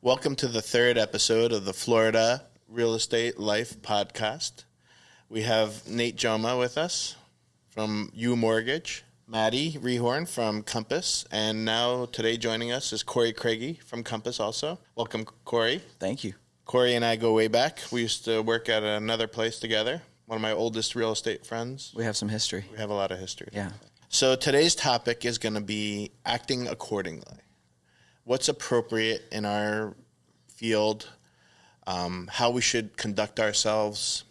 Welcome to the third episode of the Florida Real Estate Life Podcast. We have Nate Joma with us from U Mortgage, Maddie Rehorn from Compass, and now today joining us is Corey Craigie from Compass also. Welcome, Corey. Thank you. Corey and I go way back. We used to work at another place together, one of my oldest real estate friends. We have some history. We have a lot of history. Yeah. So today's topic is going to be acting accordingly. What's appropriate in our field, how we should conduct ourselves,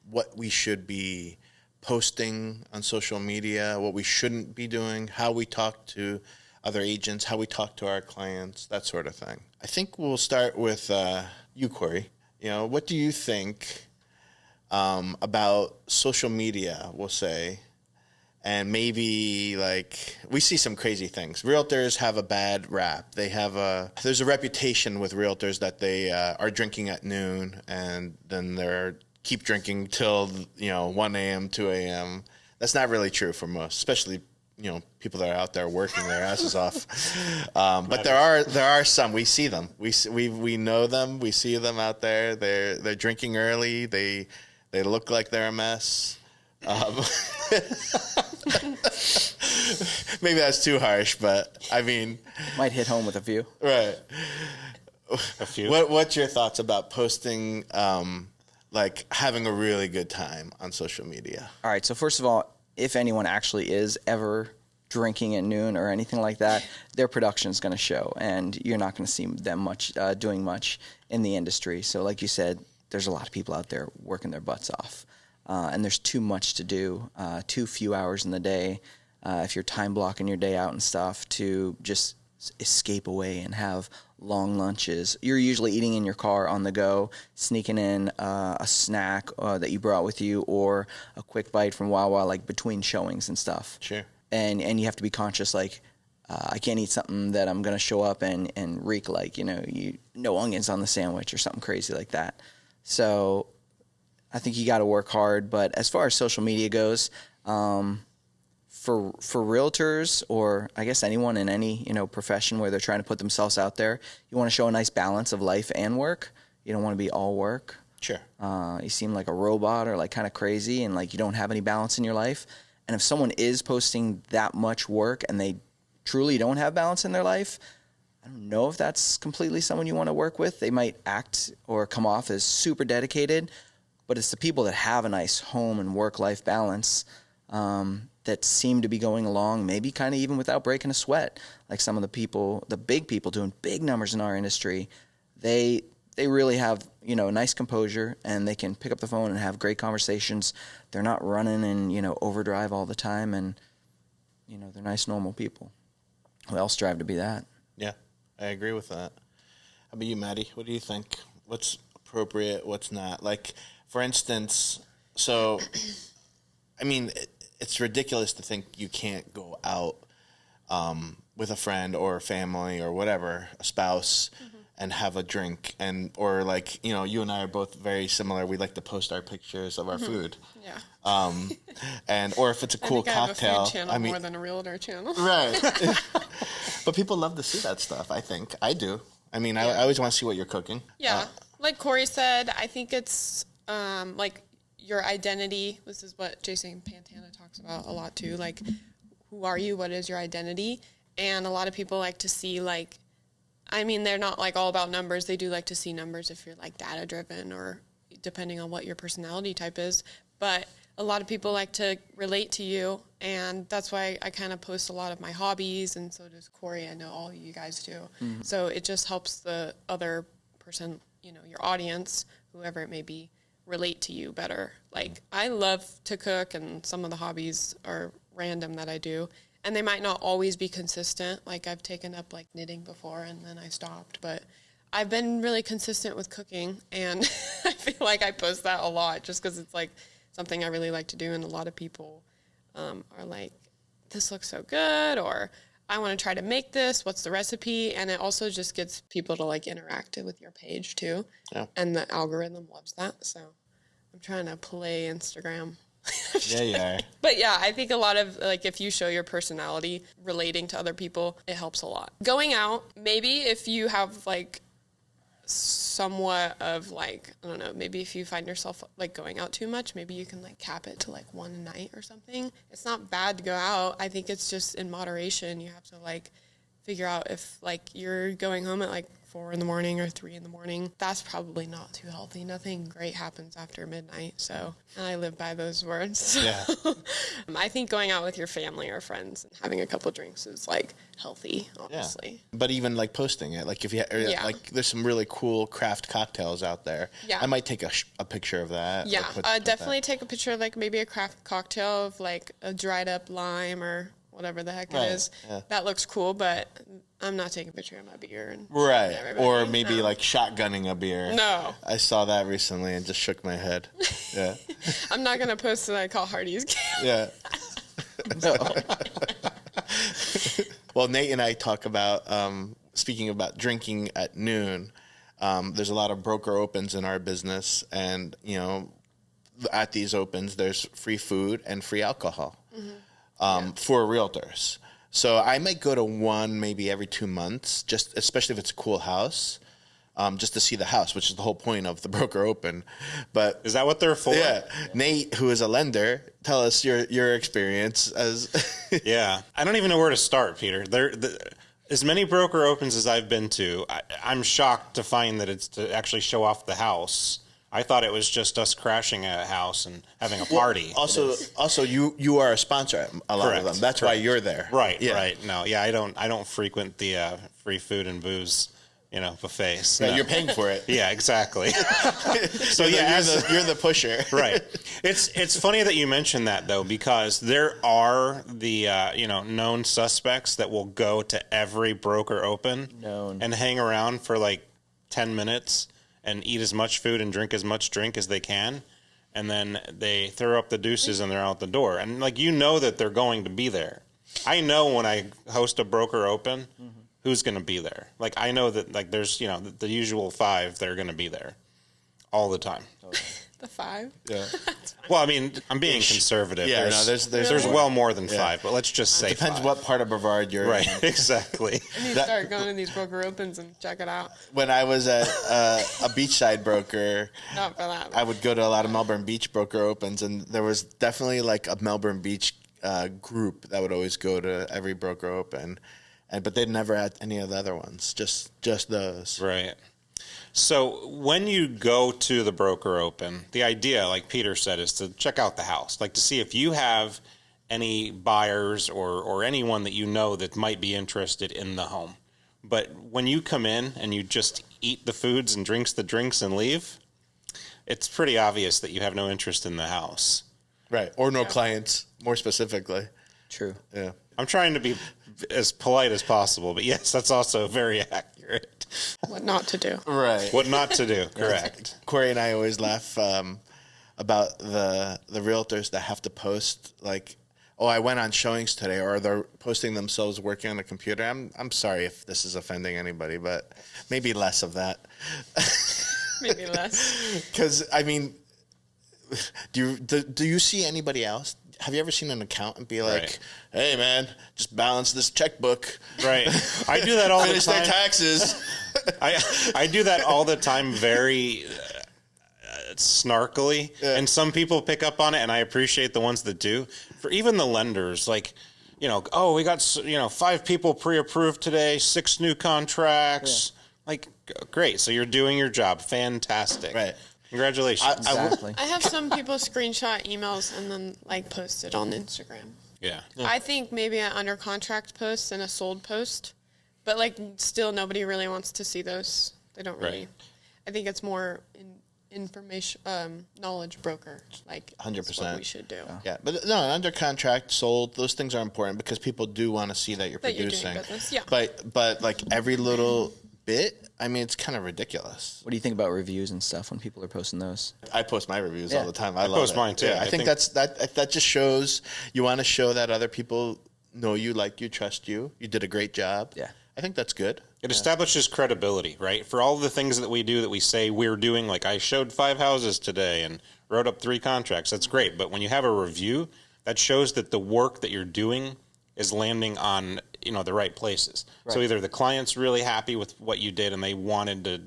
what we should be posting on social media, what we shouldn't be doing, how we talk to other agents, how we talk to our clients, that sort of thing. I think we'll start with you, Corey. What do you think about social media, we'll say, and maybe we see some crazy things. Realtors have a bad rap. There's a reputation with realtors that they are drinking at noon and then they're keep drinking till 1 a.m., 2 a.m. That's not really true for most, especially people that are out there working their asses off. But there are some. We see them. We know them. We see them out there. They're drinking early. They look like they're a mess. Maybe that's too harsh, but I mean, might hit home with a few. Right. A few. What's your thoughts about posting, having a really good time on social media? All right. So first of all, if anyone actually is ever drinking at noon or anything like that, their production is going to show, and you're not going to see them doing much in the industry. So like you said, there's a lot of people out there working their butts off. And there's too much to do, too few hours in the day, if you're time blocking your day out and stuff, to just escape away and have long lunches. You're usually eating in your car on the go, sneaking in a snack that you brought with you, or a quick bite from Wawa, between showings and stuff. Sure. And you have to be conscious, I can't eat something that I'm going to show up and reek no onions on the sandwich or something crazy like that. So I think you got to work hard. But as far as social media goes, for realtors, or I guess anyone in any profession where they're trying to put themselves out there, you want to show a nice balance of life and work. You don't want to be all work. Sure. You seem like a robot or kind of crazy, and you don't have any balance in your life. And if someone is posting that much work and they truly don't have balance in their life, I don't know if that's completely someone you want to work with. They might act or come off as super dedicated, but it's the people that have a nice home and work-life balance that seem to be going along, maybe kind of even without breaking a sweat. Like some of the people, the big people doing big numbers in our industry, they really have nice composure, and they can pick up the phone and have great conversations. They're not running in overdrive all the time, and they're nice, normal people. We all strive to be that. Yeah, I agree with that. How about you, Maddie? What do you think? What's appropriate? What's not? For instance, so, I mean, it's ridiculous to think you can't go out with a friend or family or whatever, a spouse, and have a drink. Or you and I are both very similar. We like to post our pictures of our food. Yeah. Or if it's a cool cocktail. I have a food channel more than a realtor channel. Right. But people love to see that stuff, I think. I do. I mean, I always want to see what you're cooking. Yeah. Like Corey said, I think it's your identity. This is what Jason Pantana talks about a lot too. Who are you? What is your identity? And a lot of people like to see they're not all about numbers. They do like to see numbers if you're data driven, or depending on what your personality type is. But a lot of people like to relate to you, and that's why I kind of post a lot of my hobbies, and so does Corey. I know all of you guys do. Mm-hmm. So it just helps the other person, your audience, whoever it may be, relate to you better. I love to cook, and some of the hobbies are random that I do, and they might not always be consistent. I've taken up knitting before, and then I stopped, but I've been really consistent with cooking, and I feel like I post that a lot just because it's something I really like to do, and a lot of people are this looks so good, or I want to try to make this, what's the recipe? And it also just gets people to interact with your page too. Yeah. And the algorithm loves that. So I'm trying to play Instagram Yeah. But yeah, I think a lot of, like, if you show your personality relating to other people, it helps a lot. Going out, maybe if you have, like, somewhat of, like, I don't know, maybe if you find yourself, like, going out too much, maybe you can, like, cap it to, like, one a night or something. It's not bad to go out. I think it's just in moderation. You have to, like, figure out if, like, you're going home at, like, 4 in the morning or 3 in the morning. That's probably not too healthy. Nothing great happens after midnight. So, and I live by those words. So. Yeah. I think going out with your family or friends and having a couple drinks is, like, healthy, honestly. Yeah. But even, like, posting it, like, if you like, there's some really cool craft cocktails out there. Yeah. I might take a picture of that. Yeah, definitely take a picture of, like, maybe a craft cocktail of, like, a dried up lime or whatever the heck it is. Yeah. That looks cool, but I'm not taking a picture of my beer. And or maybe like shotgunning a beer. No. I saw that recently and just shook my head. Yeah. I'm not going to post that I call Hardy's. Yeah. No. Well, Nate and I talk about, speaking about drinking at noon, there's a lot of broker opens in our business. And, you know, at these opens, there's free food and free alcohol. For realtors. So I might go to one maybe every 2 months, just especially if it's a cool house, just to see the house, which is the whole point of the broker open. But is that what they're for? Yeah. Nate, who is a lender, tell us your experience as. Yeah, I don't even know where to start, Peter. As many broker opens as I've been to, I'm shocked to find that it's to actually show off the house. I thought it was just us crashing a house and having a party. Well, also, you are a sponsor at a lot of them. That's why you're there. Right. Yeah. Right. No. Yeah. I don't frequent the free food and booze, buffets. Yeah, no. You're paying for it. Yeah. Exactly. So you're the pusher. Right. It's funny that you mentioned that though, because there are the known suspects that will go to every broker open and hang around for like 10 minutes. And eat as much food and drink as much drink as they can, and then they throw up the deuces and they're out the door. And that they're going to be there. I know when I host a broker open, who's going to be there. Like I know that there's the usual 5 that are going to be there all the time. The 5? Yeah. Well, I mean, I'm being conservative. Yeah, there's well more than 5, but let's just say depends 5. what part of Brevard you're right. in. Exactly. I need to start going to these broker opens and check it out. When I was at a beachside broker, not for that. I would go to a lot of Melbourne Beach broker opens, and there was definitely like a Melbourne Beach group that would always go to every broker open, but they'd never had any of the other ones, just those. Right. So when you go to the broker open, the idea, like Peter said, is to check out the house, like to see if you have any buyers or anyone that that might be interested in the home. But when you come in and you just eat the foods and drinks the drinks and leave, it's pretty obvious that you have no interest in the house. Right. Or no clients, more specifically. True. Yeah. I'm trying to be as polite as possible, but yes, that's also very accurate. What not to do. Right. What not to do. Correct. Corey and I always laugh about the realtors that have to post like, oh, I went on showings today, or they're posting themselves working on a computer. I'm sorry if this is offending anybody, but maybe less of that. Maybe less. Because I mean, do you see anybody else? Have you ever seen an accountant be like, right. Hey, man, just balance this checkbook. Right. I do that all the time. Finish their taxes. I do that all the time very snarkily. Yeah. And some people pick up on it, and I appreciate the ones that do. For even the lenders, like, we got, 5 people pre-approved today, 6 new contracts. Yeah. Like, great. So you're doing your job. Fantastic. Right. Congratulations. Exactly. I have some people screenshot emails and then post it on Instagram. Yeah. I think maybe an under contract post and a sold post, but still nobody really wants to see those. They don't really. Right. I think it's more information, knowledge broker. 100%. What we should do. Yeah, but no, under contract, sold. Those things are important because people do want to see that you're producing. You're doing business. Yeah. But every little bit, I mean, it's kind of ridiculous. What do you think about reviews and stuff when people are posting those? I post my reviews all the time. I love post mine too. Yeah, I think that just shows you want to show that other people know you, like you, trust you. You did a great job. Yeah. I think that's good. It establishes credibility, right? For all the things that we do that we say we're doing, like I showed 5 houses today and wrote up 3 contracts. That's great. But when you have a review, that shows that the work that you're doing is landing on, the right places. Right. So either the client's really happy with what you did and they wanted to,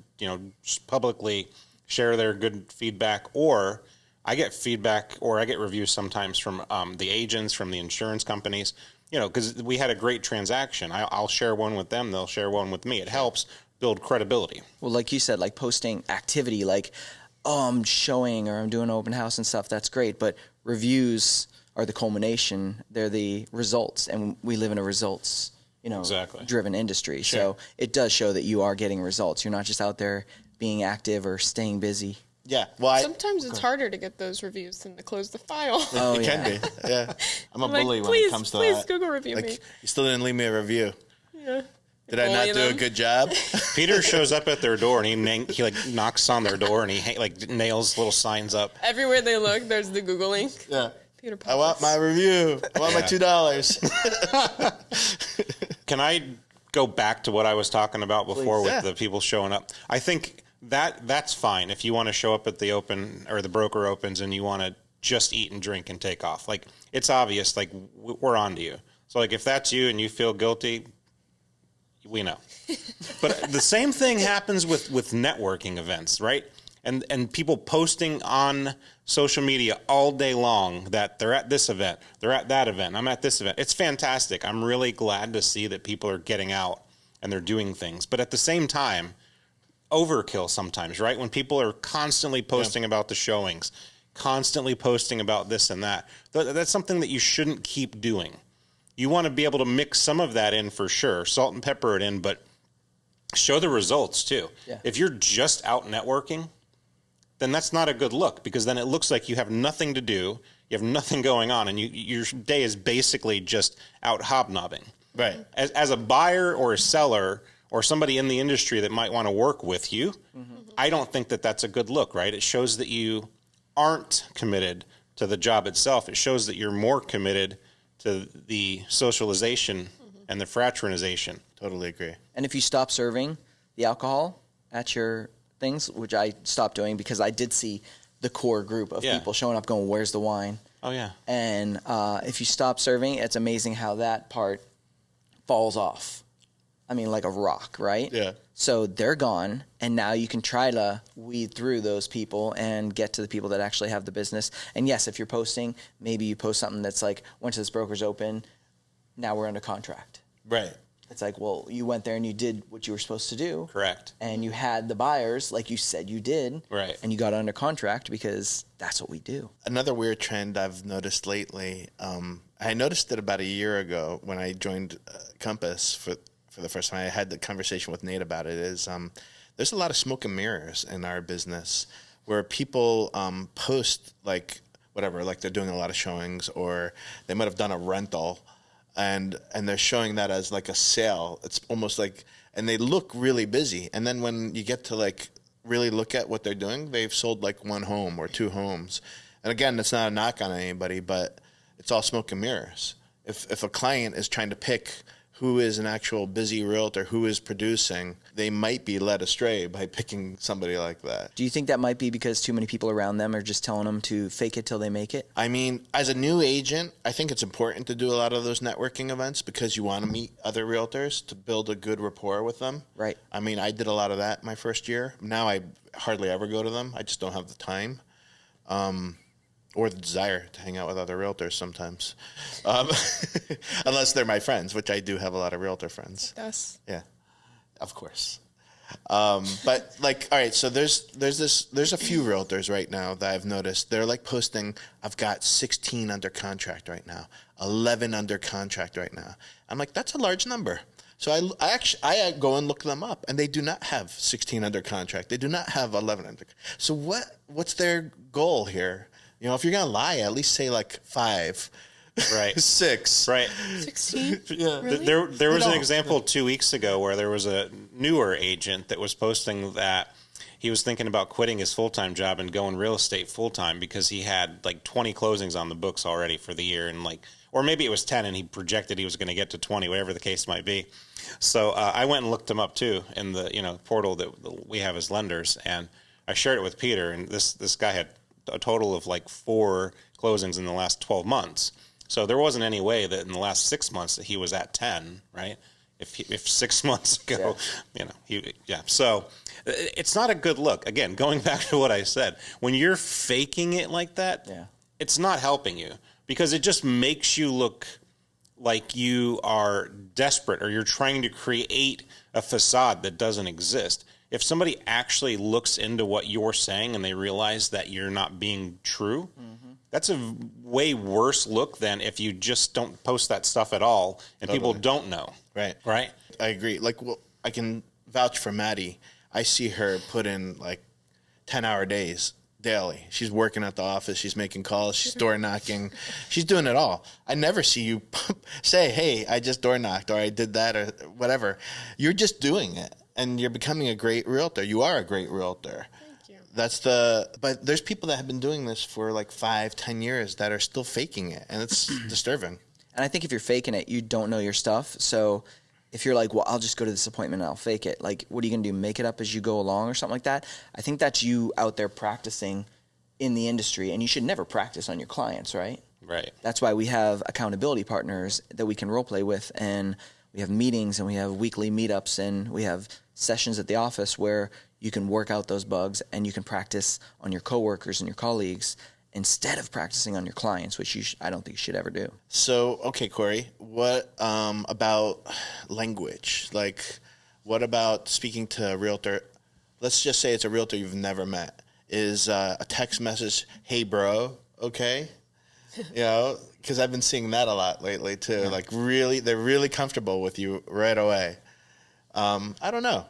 publicly share their good feedback, or I get feedback or I get reviews sometimes from the agents, from the insurance companies, because we had a great transaction. I'll share one with them. They'll share one with me. It helps build credibility. Well, like you said, like posting activity, like, oh, I'm showing or I'm doing open house and stuff. That's great. But reviews are the culmination. They're the results. And we live in a results, driven industry. Sure. So it does show that you are getting results. You're not just out there being active or staying busy. Yeah. Well, sometimes it's harder to get those reviews than to close the file. It can be. Yeah. I'm a bully when it comes to that. Please Google review me. You still didn't leave me a review. Yeah. Did I not do a good job? Peter shows up at their door and he knocks on their door and he nails little signs up. Everywhere they look, there's the Google link. Yeah. Peter Pappas. I want my review. I want my $2. Can I go back to what I was talking about before with the people showing up? I think that's fine if you want to show up at the open or the broker opens and you want to just eat and drink and take off. Like, it's obvious, like, we're on to you. So, like, if that's you and you feel guilty, we know. But the same thing happens with networking events, right? And people posting on social media all day long that they're at this event, they're at that event, I'm at this event. It's fantastic. I'm really glad to see that people are getting out and they're doing things. But at the same time, overkill sometimes, right? When people are constantly posting about the showings, constantly posting about this and that, that's something that you shouldn't keep doing. You want to be able to mix some of that in for sure, salt and pepper it in, but show the results too. Yeah. If you're just out networking, then that's not a good look, because then it looks like you have nothing to do, you have nothing going on, and your day is basically just out hobnobbing. Right. As a buyer or a seller or somebody in the industry that might want to work with you, I don't think that that's a good look, right? It shows that you aren't committed to the job itself. It shows that you're more committed to the socialization and the fraternization. Totally agree. And if you stop serving the alcohol at your things, which I stopped doing because I did see the core group of people showing up going, where's the wine? Oh, yeah. And if you stop serving, it's amazing how that part falls off. I mean, like a rock, right? Yeah. So they're gone, and now you can try to weed through those people and get to the people that actually have the business. And yes, if you're posting, maybe you post something that's like, went to this broker's open, now we're under contract. Right. It's like, well, you went there and you did what you were supposed to do. Correct. And you had the buyers, like you said you did. Right. And you got under contract because that's what we do. Another weird trend I've noticed lately, I noticed it about a year ago when I joined Compass for the first time. I had the conversation with Nate about it, is there's a lot of smoke and mirrors in our business where people post like whatever, like they're doing a lot of showings, or they might have done a rental, and they're showing that as like a sale. It's almost like, and they look really busy. And then when you get to like really look at what they're doing, they've sold like 1 home or 2 homes. And again, that's not a knock on anybody, but it's all smoke and mirrors. If a client is trying to pick who is an actual busy realtor, who is producing, they might be led astray by picking somebody like that. Do you think that might be because too many people around them are just telling them to fake it till they make it? I mean, as a new agent, I think it's important to do a lot of those networking events because you want to meet other realtors to build a good rapport with them. Right. I mean, I did a lot of that my first year. Now I hardly ever go to them. I just don't have the time. Or the desire to hang out with other realtors sometimes. Unless they're my friends, which I do have a lot of realtor friends. Yes. Yeah, of course. But like, all right, so there's a few realtors right now that I've noticed. They're like posting, I've got 16 under contract right now, 11 under contract right now. I'm like, that's a large number. So I go and look them up, and they do not have 16 under contract. They do not have 11 under. So what's their goal here? You know, if you're going to lie, at least say like 5, right? 6. Right. 16? Yeah. Really? There was an example 2 weeks ago where there was a newer agent that was posting that he was thinking about quitting his full-time job and going real estate full-time because he had like 20 closings on the books already for the year, and like, or maybe it was 10 and he projected he was going to get to 20, whatever the case might be. So I went and looked him up too in the portal that we have as lenders, and I shared it with Peter, and this guy had a total of like 4 closings in the last 12 months. So there wasn't any way that in the last 6 months that he was at 10, right? If 6 months ago, So it's not a good look. Again, going back to what I said, when you're faking it like that, it's not helping you, because it just makes you look like you are desperate, or you're trying to create a facade that doesn't exist. If somebody actually looks into what you're saying and they realize that you're not being true, that's a way worse look than if you just don't post that stuff at all and people don't know. Right. I agree. Like, well, I can vouch for Maddie. I see her put in like 10-hour days daily. She's working at the office. She's making calls. She's door knocking. She's doing it all. I never see you say, hey, I just door knocked, or I did that, or whatever. You're just doing it, and you're becoming a great realtor. You are a great realtor. But there's people that have been doing this for like 5-10 years that are still faking it, and it's disturbing. And I think if you're faking it, you don't know your stuff. So if you're like, well, I'll just go to this appointment and I'll fake it. Like, what are you going to do? Make it up as you go along or something like that? I think that's you out there practicing in the industry, and you should never practice on your clients, right? Right. That's why we have accountability partners that we can role play with, and we have meetings, and we have weekly meetups, and we have sessions at the office where you can work out those bugs and you can practice on your coworkers and your colleagues instead of practicing on your clients, which I don't think you should ever do. So, okay, Corey, what about language? Like, what about speaking to a realtor? Let's just say it's a realtor you've never met. Is a text message, hey, bro, okay? You know, because I've been seeing that a lot lately, too. Yeah. Like, really, they're really comfortable with you right away. I don't know.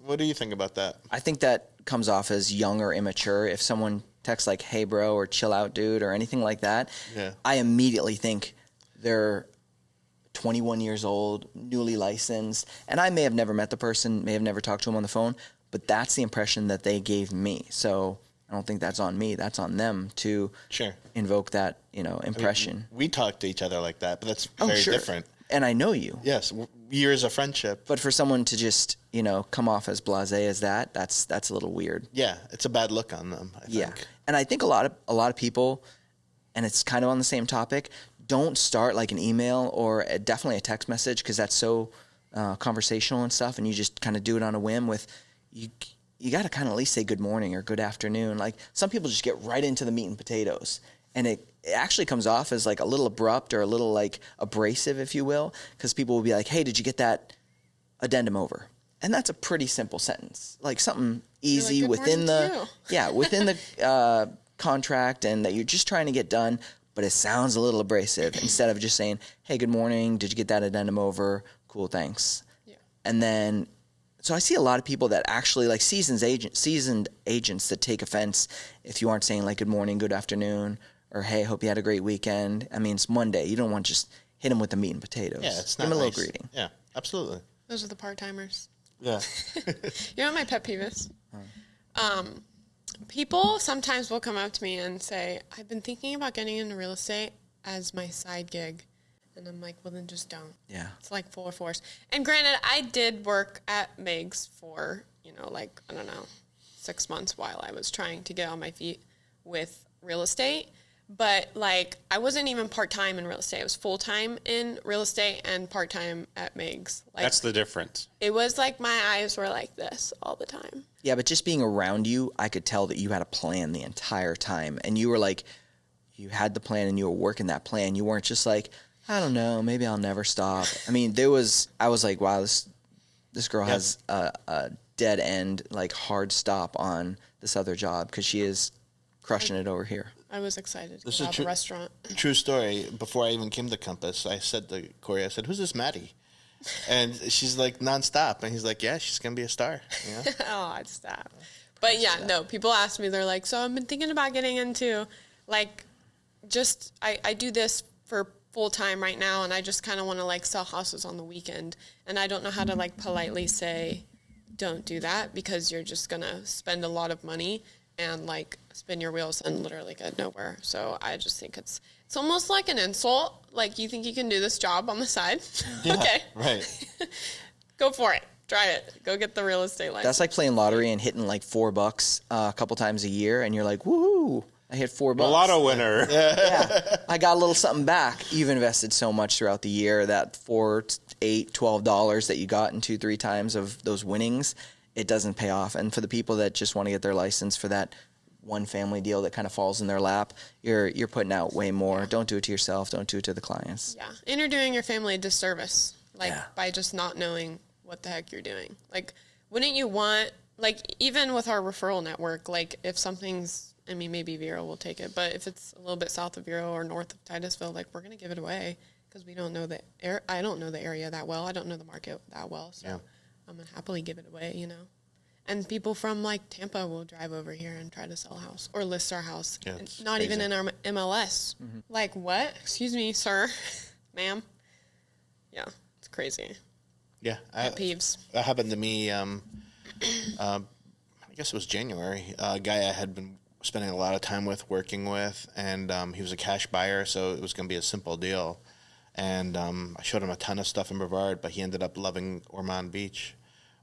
What do you think about that? I think that comes off as young or immature. If someone texts like, hey, bro, or chill out, dude, or anything like that, I immediately think they're 21 years old, newly licensed, and I may have never met the person, may have never talked to them on the phone, but that's the impression that they gave me. So I don't think that's on me. That's on them to invoke that, impression. I mean, we talk to each other like that, but that's very different. And I know you. Yes, years of friendship. But for someone to just, come off as blasé as that's a little weird. Yeah, it's a bad look on them, I think. And I think a lot of people, and it's kind of on the same topic, don't start like an email or definitely a text message, because that's so conversational and stuff, and you just kind of do it on a whim with you got to kind of at least say good morning or good afternoon. Like, some people just get right into the meat and potatoes, and it actually comes off as like a little abrupt or a little like abrasive, if you will, because people will be like, hey, did you get that addendum over? And that's a pretty simple sentence, like something easy like, within the contract, and that you're just trying to get done, but it sounds a little abrasive instead of just saying, hey, good morning, did you get that addendum over? Cool, thanks. Yeah. And then, so I see a lot of people that actually, like seasoned agents that take offense if you aren't saying like good morning, good afternoon, or hey, hope you had a great weekend. I mean, it's Monday. You don't want to just hit them with the meat and potatoes. Yeah, it's not Give them a nice. little greeting. Yeah, absolutely. Those are the part-timers. Yeah. You know what my pet peeve is? People sometimes will come up to me and say, I've been thinking about getting into real estate as my side gig. And I'm like, well, then just don't. Yeah. It's like full force. And granted, I did work at Meg's for, 6 months while I was trying to get on my feet with real estate. But, I wasn't even part-time in real estate. I was full-time in real estate and part-time at Meg's. That's the difference. It was like my eyes were like this all the time. Yeah, but just being around you, I could tell that you had a plan the entire time. And you were like, you had the plan and you were working that plan. You weren't just like, I don't know, maybe I'll never stop. I mean, I was like, wow, this girl has a dead end, hard stop on this other job, because she is crushing it over here. I was excited to have a restaurant. True story. Before I even came to Compass, I said to Corey, who's this Maddie? And she's like, nonstop. And he's like, yeah, she's going to be a star. You know? Oh, I'd stop. But yeah, no, people ask me, they're like, so I've been thinking about getting into, I do this for full time right now, and I just kind of want to sell houses on the weekend. And I don't know how to politely say, don't do that, because you're just going to spend a lot of money and spin your wheels and literally get nowhere. So I just think it's almost like an insult. You think you can do this job on the side? Yeah, okay. Right. Go for it. Try it. Go get the real estate license. That's like playing lottery and hitting $4 a couple times a year, and you're like, woohoo. I hit $4. Lotto winner. Yeah. I got a little something back. You've invested so much throughout the year, that $4, $8, $12 that you got in 2-3 times of those winnings, it doesn't pay off. And for the people that just want to get their license for that one family deal that kind of falls in their lap, you're putting out way more. Don't do it to yourself. Don't do it to the clients. Yeah. And you're doing your family a disservice, by just not knowing what the heck you're doing. Like, wouldn't you want, like, even with our referral network, like, if something's, I mean, maybe Vero will take it, but if it's a little bit south of Vero or north of Titusville, like, we're going to give it away because we don't know I don't know the area that well. I don't know the market that well. So I'm going to happily give it away, you know. And people from, like, Tampa will drive over here and try to sell a house or list our house. Yeah, not crazy. Even in our MLS. Mm-hmm. Like, what? Excuse me, sir, ma'am. Yeah, it's crazy. Yeah. Peeves. That happened to me, I guess it was January. A guy I had been spending a lot of time working with, and he was a cash buyer, so it was going to be a simple deal. And I showed him a ton of stuff in Brevard, but he ended up loving Ormond Beach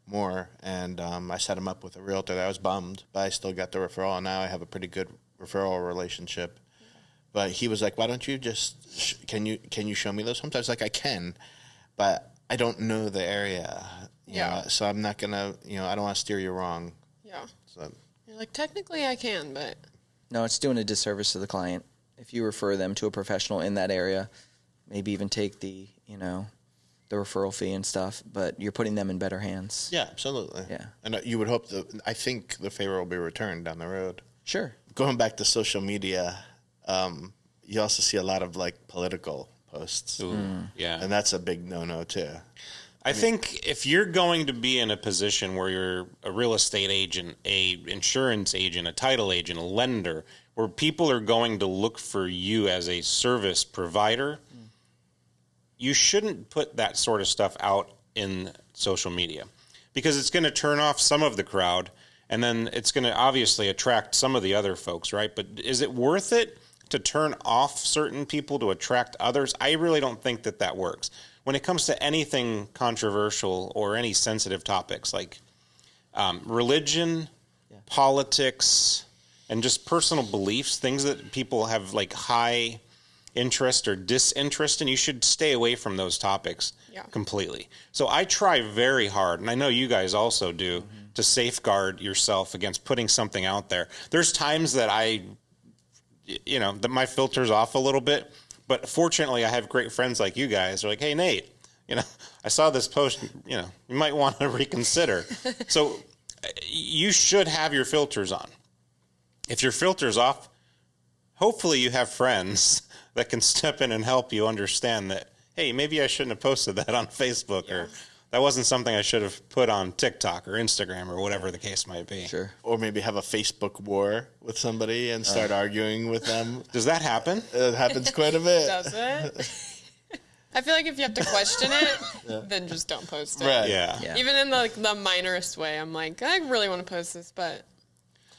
more. And I set him up with a realtor. I was bummed, but I still got the referral, and now I have a pretty good referral relationship. But he was like, "Why don't you just can you show me those homes?" I was like, "I can, but I don't know the area." Yeah. So I'm not gonna, I don't want to steer you wrong. Yeah. So you're like, technically I can, but no, it's doing a disservice to the client if you refer them to a professional in that area. Maybe even take the referral fee and stuff, but you're putting them in better hands. Yeah, absolutely. Yeah. And you would hope I think the favor will be returned down the road. Sure. Going back to social media, you also see a lot of, like, political posts. Ooh, yeah. And that's a big no-no too. I think if you're going to be in a position where you're a real estate agent, a insurance agent, a title agent, a lender, where people are going to look for you as a service provider, you shouldn't put that sort of stuff out in social media because it's going to turn off some of the crowd, and then it's going to obviously attract some of the other folks, right? But is it worth it to turn off certain people to attract others? I really don't think that works. When it comes to anything controversial or any sensitive topics like religion, politics, and just personal beliefs, things that people have like high interest or disinterest in, you should stay away from those topics completely. So I try very hard, and I know you guys also do, to safeguard yourself against putting something out there. There's times that that my filter's off a little bit, but fortunately I have great friends like you guys. They're like, "Hey, Nate, I saw this post, you might want to reconsider." So you should have your filters on. If your filter's off, hopefully you have friends that can step in and help you understand that, hey, maybe I shouldn't have posted that on Facebook, or that wasn't something I should have put on TikTok or Instagram or whatever the case might be. Sure. Or maybe have a Facebook war with somebody and start arguing with them. Does that happen? It happens quite a bit. Does it? I feel like if you have to question it, then just don't post it. Right. Yeah. Even in the minorest way, I'm like, I really want to post this, but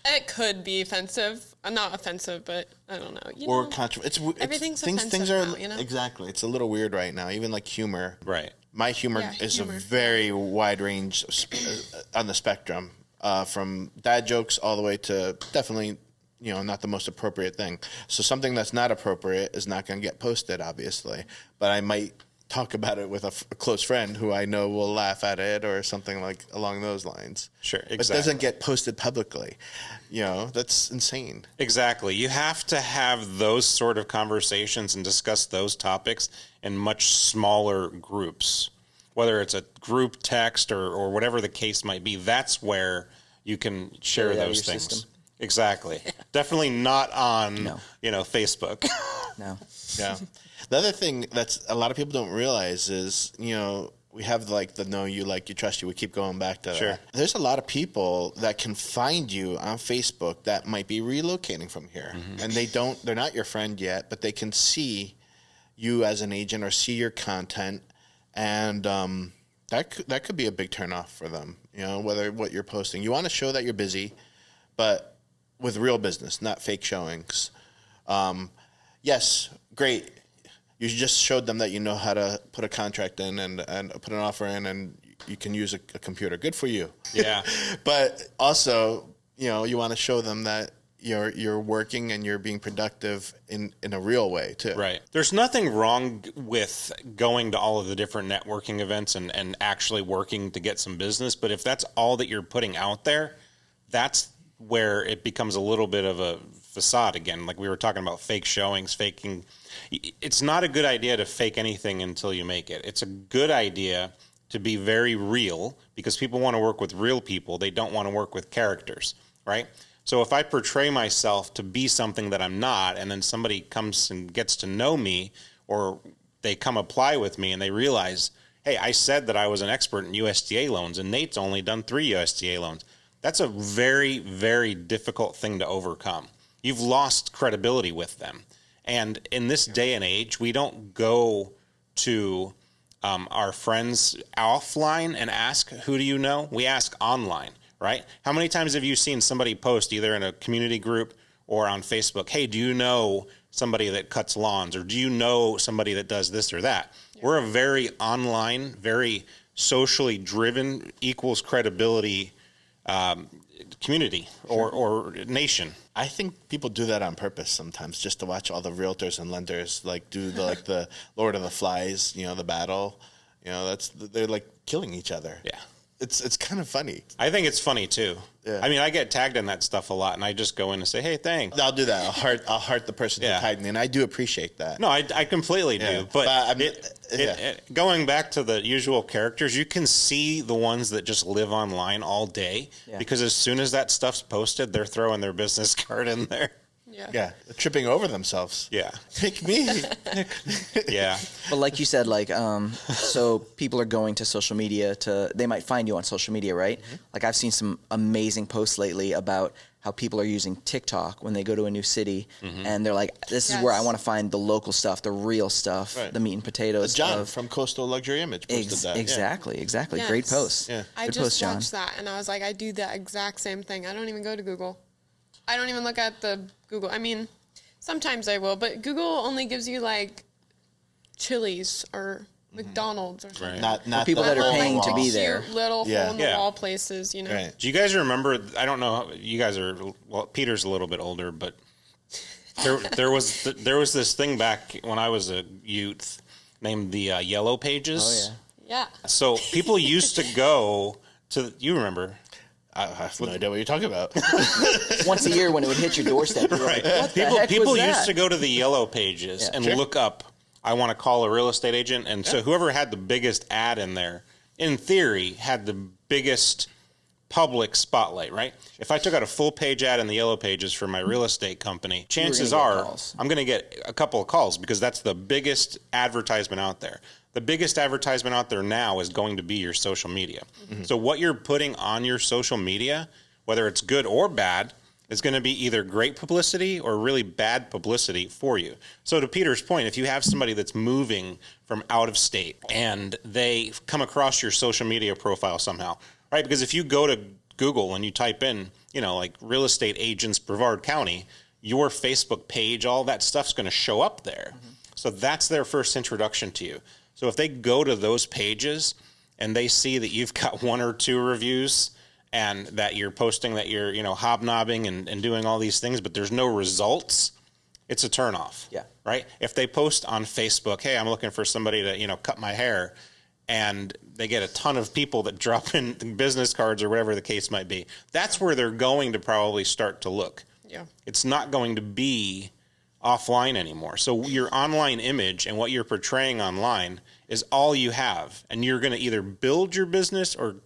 it could be offensive. Not offensive, but I don't know. Or controversial. Everything's offensive now, Exactly. It's a little weird right now. Even like humor. Right. My humor is a very wide range on the spectrum, from dad jokes all the way to definitely, not the most appropriate thing. So something that's not appropriate is not going to get posted, obviously. But I might talk about it with a close friend who I know will laugh at it or something like along those lines. Sure, exactly. But it doesn't get posted publicly. That's insane. Exactly. You have to have those sort of conversations and discuss those topics in much smaller groups, whether it's a group text or whatever the case might be. That's where you can share those things. System. Exactly. Definitely not on, Facebook. No. Yeah. The other thing that's a lot of people don't realize is, we have like the know you, like you, trust you. We keep going back to that. There's a lot of people that can find you on Facebook that might be relocating from here. Mm-hmm. And they're not your friend yet, but they can see you as an agent or see your content. And that could be a big turnoff for them, whether what you're posting. You want to show that you're busy, but with real business, not fake showings. Yes, great. You just showed them that you know how to put a contract in and put an offer in, and you can use a computer. Good for you. Yeah. But also, you want to show them that you're working and you're being productive in a real way too. Right. There's nothing wrong with going to all of the different networking events and actually working to get some business. But if that's all that you're putting out there, that's where it becomes a little bit of a facade again. Like we were talking about fake showings, faking. It's not a good idea to fake anything until you make it. It's a good idea to be very real, because people want to work with real people. They don't want to work with characters, right? So if I portray myself to be something that I'm not, and then somebody comes and gets to know me, or they come apply with me and they realize, hey, I said that I was an expert in USDA loans and Nate's only done 3 USDA loans. That's a very, very difficult thing to overcome. You've lost credibility with them. And in this day and age, we don't go to our friends offline and ask, who do you know? We ask online. Right? How many times have you seen somebody post either in a community group or on Facebook, hey, do you know somebody that cuts lawns, or do you know somebody that does this or that? Yeah. We're a very online, very socially driven, equals credibility community or nation. I think people do that on purpose sometimes, just to watch all the realtors and lenders do the Lord of the Flies, the battle. They're like killing each other. Yeah. It's kind of funny. I think it's funny too. Yeah. I mean, I get tagged in that stuff a lot, and I just go in and say, "Hey, thanks." I'll do that. I'll heart the person who tagged me, and I do appreciate that. No, I completely do. But I mean, going back to the usual characters, you can see the ones that just live online all day, because as soon as that stuff's posted, they're throwing their business card in there. Yeah, tripping over themselves. Yeah. Pick me. Yeah. But like you said, so people are going to social media they might find you on social media, right? Mm-hmm. Like I've seen some amazing posts lately about how people are using TikTok when they go to a new city, and they're like, this is where I want to find the local stuff, the real stuff, the meat and potatoes. John from Coastal Luxury Image posted that. Exactly. Yes. Great post. Yeah. I Good just post, John. watched that, and I was like, I do the exact same thing. I don't even go to Google. I don't even look at the Google. I mean, sometimes I will, but Google only gives you like Chili's or McDonald's or something. Not for people that are paying to be there. Little hole-in-the-wall places, Right. Do you guys remember? I don't know. You guys are Peter's a little bit older, but there was this thing back when I was a youth named the Yellow Pages. Oh yeah. Yeah. So people used to go to. You remember? I have no idea what you're talking about. Once a year when it would hit your doorstep. Right. What people was that? used to go to the Yellow Pages and look up, I want to call a real estate agent. And so whoever had the biggest ad in there, in theory, had the biggest public spotlight, right? If I took out a full page ad in the Yellow Pages for my real estate company, chances are I'm going to get a couple of calls, because that's the biggest advertisement out there. The biggest advertisement out there now is going to be your social media. Mm-hmm. So what you're putting on your social media, whether it's good or bad, is going to be either great publicity or really bad publicity for you. So to Peter's point, if you have somebody that's moving from out of state and they come across your social media profile somehow, right? Because if you go to Google and you type in, like real estate agents Brevard County, your Facebook page, all that stuff's going to show up there. Mm-hmm. So that's their first introduction to you. So if they go to those pages and they see that you've got 1 or 2 reviews and that you're posting that you're, hobnobbing and doing all these things, but there's no results, it's a turnoff. Yeah. Right? If they post on Facebook, hey, I'm looking for somebody to, cut my hair, and they get a ton of people that drop in business cards or whatever the case might be, that's where they're going to probably start to look. Yeah. It's not going to be offline anymore. So your online image and what you're portraying online is all you have. And you're going to either build your business or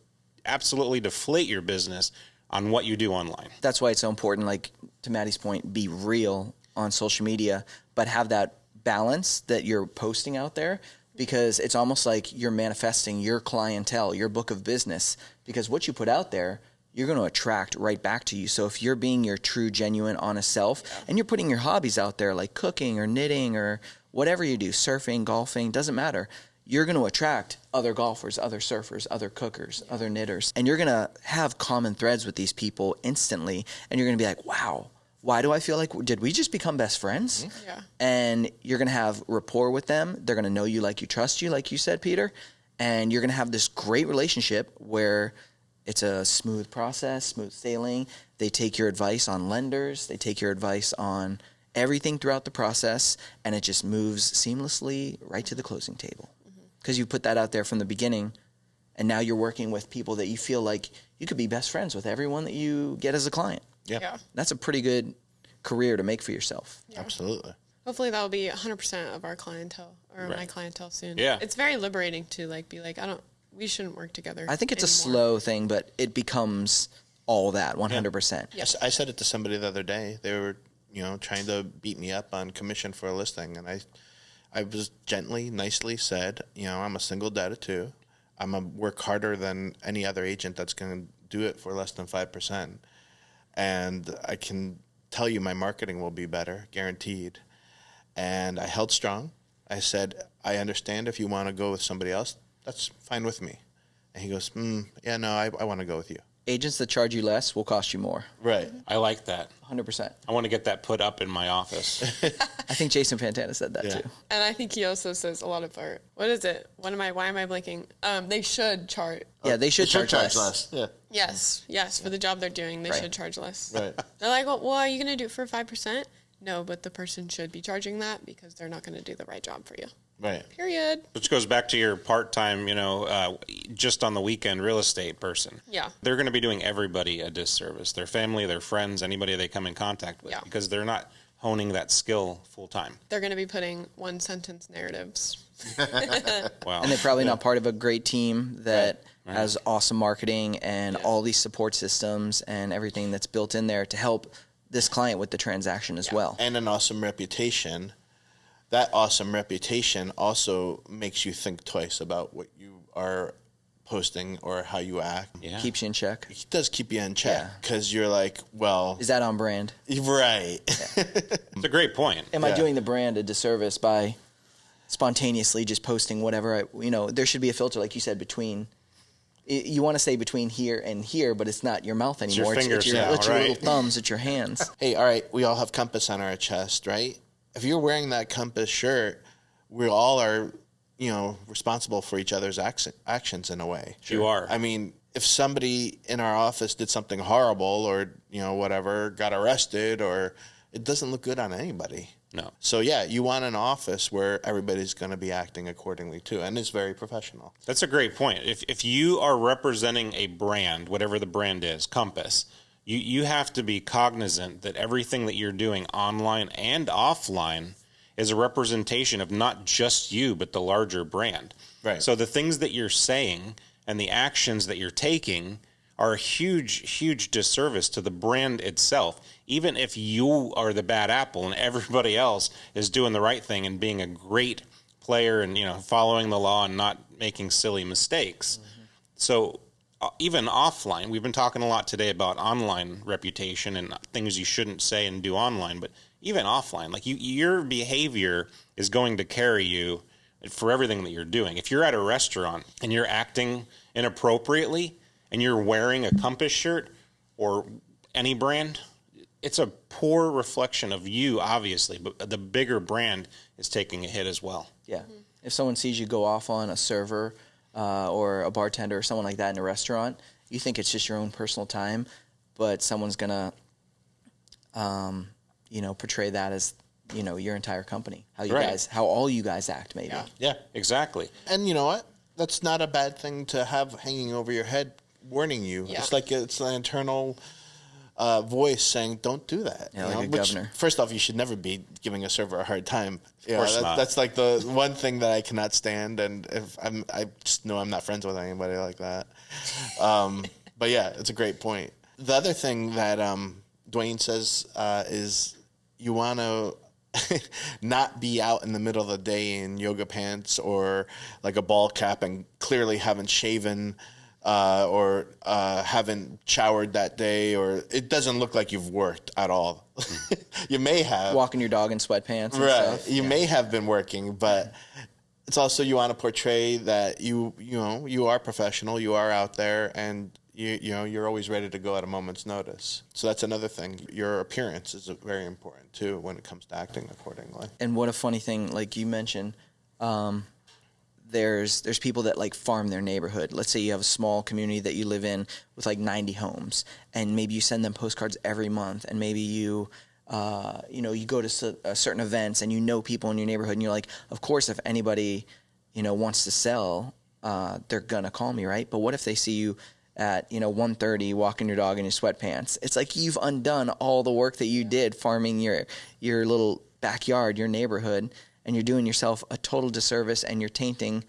absolutely deflate your business on what you do online. That's why it's so important, like to Maddie's point, be real on social media, but have that balance that you're posting out there, because it's almost like you're manifesting your clientele, your book of business, because what you put out there, you're going to attract right back to you. So if you're being your true, genuine, honest self, and you're putting your hobbies out there like cooking or knitting or whatever you do, surfing, golfing, doesn't matter, you're going to attract other golfers, other surfers, other cookers, other knitters. And you're going to have common threads with these people instantly. And you're going to be like, wow, why do I feel like, did we just become best friends? Mm-hmm. Yeah. And you're going to have rapport with them. They're going to know you, like you said, Peter. And you're going to have this great relationship where It's a smooth process, smooth sailing. They take your advice on lenders. They take your advice on everything throughout the process, and it just moves seamlessly right to the closing table. Because you put that out there from the beginning, and now you're working with people that you feel like you could be best friends with everyone that you get as a client. Yeah. That's a pretty good career to make for yourself. Yeah. Absolutely. Hopefully that will be 100% of our clientele or Right. my clientele soon. Yeah. It's very liberating to like be like, we shouldn't work together. I think it's a anymore. slow thing, but it becomes all that 100%. Yeah. I said it to somebody the other day. They were, trying to beat me up on commission for a listing, and I was gently, nicely said, I'm a single dad of 2. I'm a work harder than any other agent that's going to do it for less than 5%, and I can tell you my marketing will be better, guaranteed. And I held strong. I said, I understand if you want to go with somebody else, that's fine with me. And he goes, yeah, no, I want to go with you. Agents that charge you less will cost you more. Right. I like that. 100%. I want to get that put up in my office. I think Jason Pantana said that too. And I think he also says a lot of what is it? Why am I blinking? They should charge. Yeah, they should charge less. Yeah. Yes, for the job they're doing, they Right. should charge less. Right. They're like, well, are you going to do it for 5%? No, but the person should be charging that because they're not going to do the right job for you. Right. Period. Which goes back to your part-time, just on the weekend real estate person. Yeah. They're going to be doing everybody a disservice. Their family, their friends, anybody they come in contact with. Yeah. Because they're not honing that skill full-time. They're going to be putting one-sentence narratives. Wow. And they're probably not part of a great team that has awesome marketing and all these support systems and everything that's built in there to help this client with the transaction as well. And an awesome reputation. That awesome reputation also makes you think twice about what you are posting or how you act. Yeah. Keeps you in check. It does keep you in check Yeah. because you're like, well, Is that on brand? right. It's a great point. Am I Yeah. doing the brand a disservice by spontaneously just posting whatever there should be a filter, like you said, between. You want to say between here and here, but it's not your mouth anymore. your fingers now, it's your right? little thumbs, it's your hands. Hey, all right, we all have compass on our chest, right? If you're wearing that compass shirt, we all are, responsible for each other's actions in a way. You are. I mean, if somebody in our office did something horrible or, whatever, got arrested, or it doesn't look good on anybody. No. So, yeah, you want an office where everybody's going to be acting accordingly, too, and it's very professional. That's a great point. If you are representing a brand, whatever the brand is, Compass, you have to be cognizant that everything that you're doing online and offline is a representation of not just you, but the larger brand. Right. So the things that you're saying and the actions that you're taking are a huge, huge disservice to the brand itself. Even if you are the bad apple and everybody else is doing the right thing and being a great player and, following the law and not making silly mistakes. Mm-hmm. So even offline, we've been talking a lot today about online reputation and things you shouldn't say and do online, but even offline, like your behavior is going to carry you for everything that you're doing. If you're at a restaurant and you're acting inappropriately and you're wearing a Compass shirt or any brand, it's a poor reflection of you, obviously, but the bigger brand is taking a hit as well. Yeah. If someone sees you go off on a server or a bartender or someone like that in a restaurant, you think it's just your own personal time, but someone's going to, portray that as, your entire company, how all you guys act maybe. Yeah, exactly. And you know what? That's not a bad thing to have hanging over your head warning you. Yeah. It's like it's an internal voice saying, don't do that. Yeah, like a governor. First off, you should never be giving a server a hard time. Of course not. That's like the one thing that I cannot stand, and I just know I'm not friends with anybody like that. But yeah, it's a great point. The other thing that Dwayne says is you want to not be out in the middle of the day in yoga pants or like a ball cap and clearly haven't shaven or haven't showered that day, or it doesn't look like you've worked at all. You may have. Walking your dog in sweatpants and Right. stuff. You may have been working, but it's also you want to portray that you are professional, you are out there, and you're always ready to go at a moment's notice. So that's another thing. Your appearance is very important too when it comes to acting accordingly. And what a funny thing, like you mentioned, there's people that like farm their neighborhood. Let's say you have a small community that you live in with like 90 homes, and maybe you send them postcards every month, and maybe you you go to certain events and you know people in your neighborhood, and you're like, of course, if anybody, wants to sell, they're gonna call me, right? But what if they see you at 1:30 walking your dog in your sweatpants? It's like you've undone all the work that you did farming your little backyard, your neighborhood, and you're doing yourself a total disservice, and you're tainting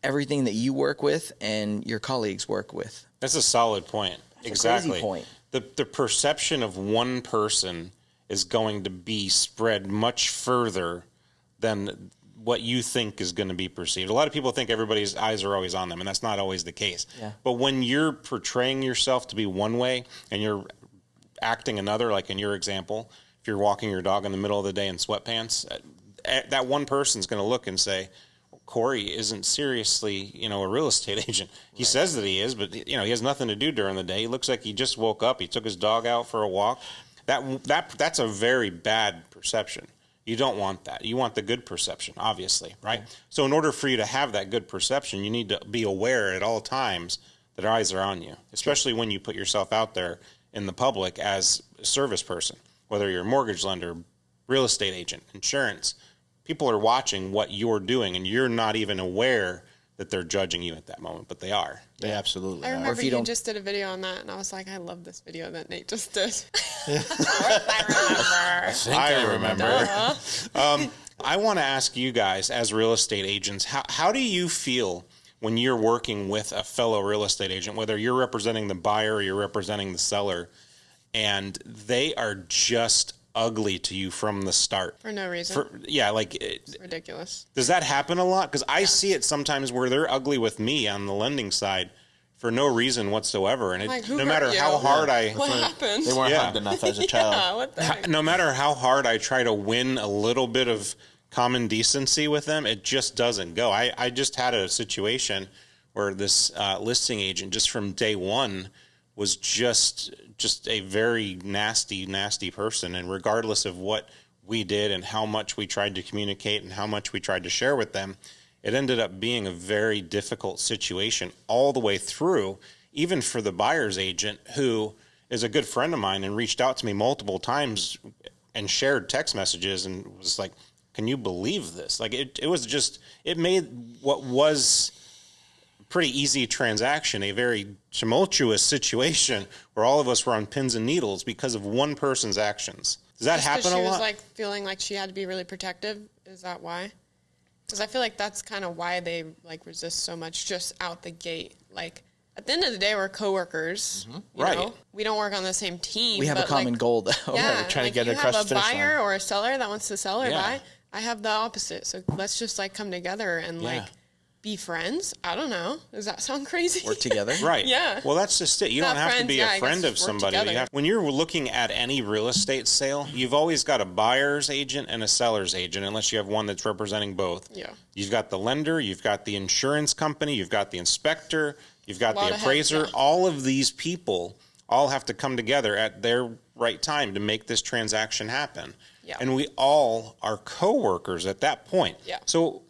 everything that you work with and your colleagues work with. That's a solid point. That's exactly. A crazy point. The perception of one person is going to be spread much further than what you think is going to be perceived. A lot of people think everybody's eyes are always on them, and that's not always the case. Yeah. But when you're portraying yourself to be one way and you're acting another, like in your example, if you're walking your dog in the middle of the day in sweatpants, that one person's going to look and say, Corey isn't seriously, a real estate agent. He says that he is, but he has nothing to do during the day. He looks like he just woke up. He took his dog out for a walk. That's a very bad perception. You don't want that. You want the good perception, obviously, right? Yeah. So in order for you to have that good perception, you need to be aware at all times that eyes are on you, especially when you put yourself out there in the public as a service person, whether you're a mortgage lender, real estate agent, insurance. People are watching what you're doing, and you're not even aware that they're judging you at that moment, but they are. They absolutely I are. remember you just did a video on that, and I was like, I love this video that Nate just did. I remember. I want to ask you guys, as real estate agents, how do you feel when you're working with a fellow real estate agent, whether you're representing the buyer or you're representing the seller, and they are just ugly to you from the start for no reason? It's ridiculous. Does that happen a lot? Because I see it sometimes where they're ugly with me on the lending side for no reason whatsoever, and no matter how hard what happened? They weren't hugged enough as a child. What the heck? No matter how hard I try to win a little bit of common decency with them, it just doesn't go. I just had a situation where this listing agent, just from day one, was just a very nasty person. And regardless of what we did and how much we tried to communicate and how much we tried to share with them, it ended up being a very difficult situation all the way through, even for the buyer's agent, who is a good friend of mine and reached out to me multiple times and shared text messages and was like, can you believe this? Like it made what was pretty easy transaction a very tumultuous situation where all of us were on pins and needles because of one person's actions. Does that happen a lot? She was like feeling like she had to be really protective. Is that why? Because I feel like that's kind of why they like resist so much just out the gate. Like at the end of the day, we're coworkers. Mm-hmm. Right. We don't work on the same team. We have a common goal though. Yeah, we're trying to get across the finish line. You have a buyer or a seller that wants to sell or buy. I have the opposite. So let's just like come together and be friends. I don't know. Does that sound crazy? Work together. Right. Yeah. Well, that's just it. You don't have to be a friend of somebody. When you're looking at any real estate sale, you've always got a buyer's agent and a seller's agent, unless you have one that's representing both. Yeah. You've got the lender, you've got the insurance company, you've got the inspector, you've got the appraiser. All of these people all have to come together at their right time to make this transaction happen. Yeah. And we all are coworkers at that point. Yeah. So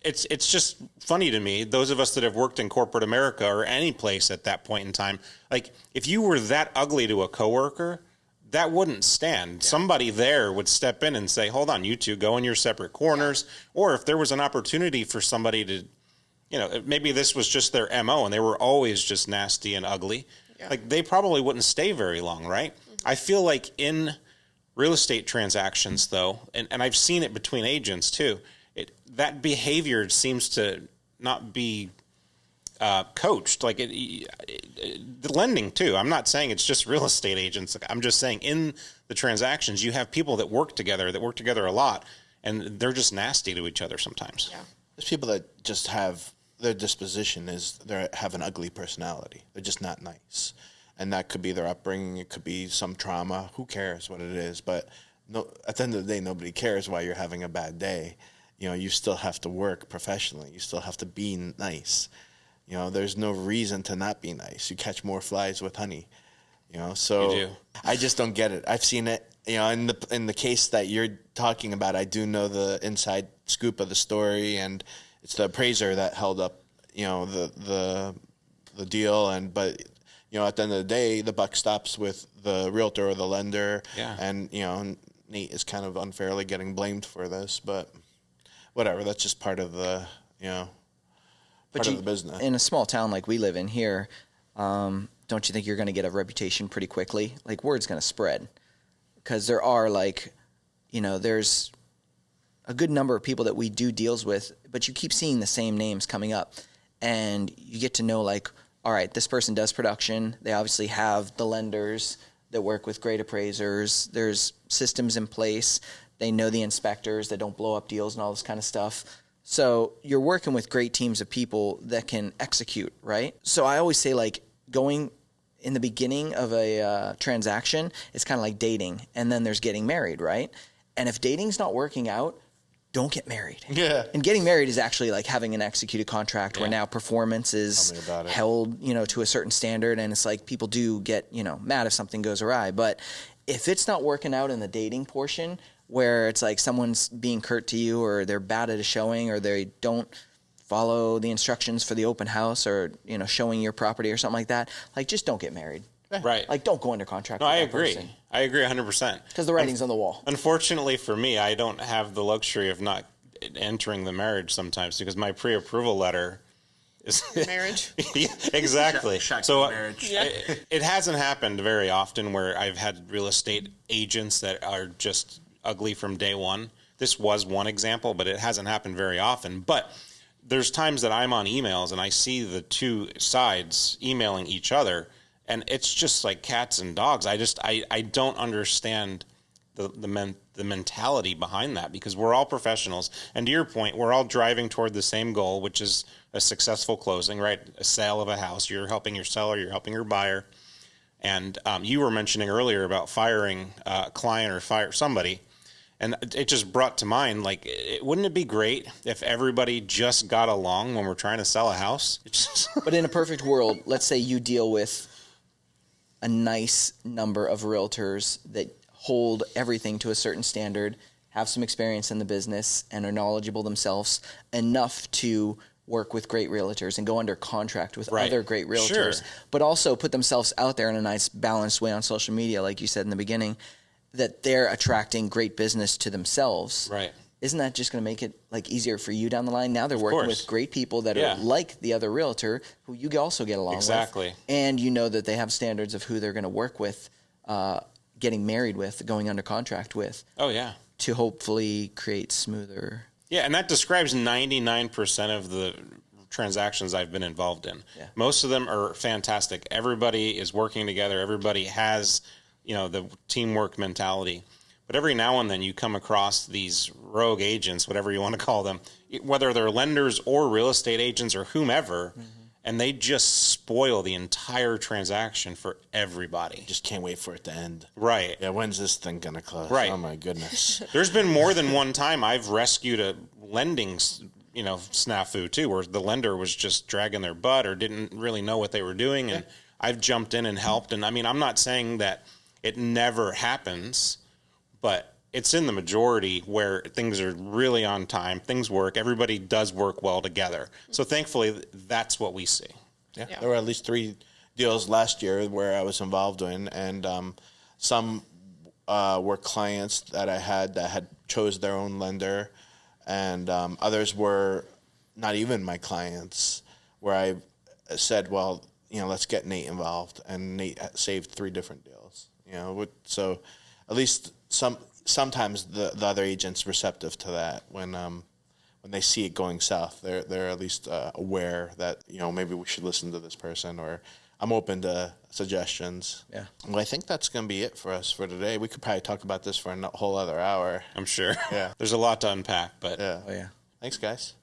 it's just funny to me, those of us that have worked in corporate America or any place at that point in time, like if you were that ugly to a coworker, that wouldn't stand. Yeah. Somebody there would step in and say, hold on, you two go in your separate corners. Yeah. Or if there was an opportunity for somebody to, maybe this was just their MO and they were always just nasty and ugly. Yeah. Like they probably wouldn't stay very long, right? Mm-hmm. I feel like in real estate transactions though, and I've seen it between agents too, that behavior seems to not be coached. Like the lending too. I'm not saying it's just real estate agents. I'm just saying in the transactions, you have people that work together a lot, and they're just nasty to each other sometimes. Yeah. There's people that just have their disposition is they have an ugly personality. They're just not nice, and that could be their upbringing. It could be some trauma. Who cares what it is? But at the end of the day, nobody cares why you're having a bad day. You still have to work professionally. You still have to be nice. There's no reason to not be nice. You catch more flies with honey. So you do. I just don't get it. I've seen it. In the case that you're talking about, I do know the inside scoop of the story, and it's the appraiser that held up, the deal, but at the end of the day, the buck stops with the realtor or the lender. Yeah. And Nate is kind of unfairly getting blamed for this, but whatever. That's just part of the part of the business. In a small town like we live in here, don't you think you're going to get a reputation pretty quickly? Like, word's going to spread, because there are there's a good number of people that we do deals with, but you keep seeing the same names coming up, and you get to know, like, all right, this person does production. They obviously have the lenders that work with great appraisers. There's systems in place. They know the inspectors that don't blow up deals and all this kind of stuff. So you're working with great teams of people that can execute, right? So I always say, like, going in the beginning of a transaction, it's kind of like dating, and then there's getting married, right? And if dating's not working out, don't get married. Yeah. And getting married is actually like having an executed contract where now performance is held, to a certain standard, and it's like people do get, mad if something goes awry. But if it's not working out in the dating portion, where it's like someone's being curt to you, or they're bad at a showing, or they don't follow the instructions for the open house, or, showing your property or something like that, like, just don't get married. Right. Like, don't go under contract No, with I that agree. person. I agree 100%. Because the writing's on the wall. Unfortunately for me, I don't have the luxury of not entering the marriage sometimes, because my pre-approval letter is Marriage. Yeah, exactly. So marriage. Yeah. It hasn't happened very often where I've had real estate agents that are just ugly from day one. This was one example, but it hasn't happened very often. But there's times that I'm on emails and I see the two sides emailing each other, and it's just like cats and dogs. I don't understand the mentality behind that, because we're all professionals. And to your point, we're all driving toward the same goal, which is a successful closing, right? A sale of a house. You're helping your seller, you're helping your buyer. And you were mentioning earlier about firing a client or fire somebody. And it just brought to mind, like, wouldn't it be great if everybody just got along when we're trying to sell a house? But in a perfect world, let's say you deal with a nice number of realtors that hold everything to a certain standard, have some experience in the business, and are knowledgeable themselves enough to work with great realtors and go under contract with other great realtors, but also put themselves out there in a nice balanced way on social media, like you said in the beginning, that they're attracting great business to themselves. Right. Isn't that just going to make it like easier for you down the line? Now they're working with great people that are like the other realtor who you also get along with. And you know that they have standards of who they're going to work with, getting married with, going under contract with. Oh, yeah. To hopefully create smoother. Yeah, and that describes 99% of the transactions I've been involved in. Yeah. Most of them are fantastic. Everybody is working together. Everybody has, the teamwork mentality. But every now and then you come across these rogue agents, whatever you want to call them, whether they're lenders or real estate agents or whomever, and they just spoil the entire transaction for everybody. Just can't wait for it to end. Right. Yeah, when's this thing going to close? Right. Oh, my goodness. There's been more than one time I've rescued a lending, snafu, too, where the lender was just dragging their butt or didn't really know what they were doing, and I've jumped in and helped. And, I mean, I'm not saying that it never happens, but it's in the majority where things are really on time, things work, everybody does work well together. So thankfully, that's what we see. Yeah. There were at least 3 deals last year where I was involved in, and some were clients that I had that had chose their own lender, and others were not even my clients, where I said, well, let's get Nate involved, and Nate saved 3 different deals. So at least sometimes the other agent's receptive to that when they see it going south. They're at least aware that maybe we should listen to this person, or I'm open to suggestions. Yeah. Well, I think that's going to be it for us for today. We could probably talk about this for a whole other hour. I'm sure. Yeah. There's a lot to unpack, but yeah. Oh yeah. Thanks, guys.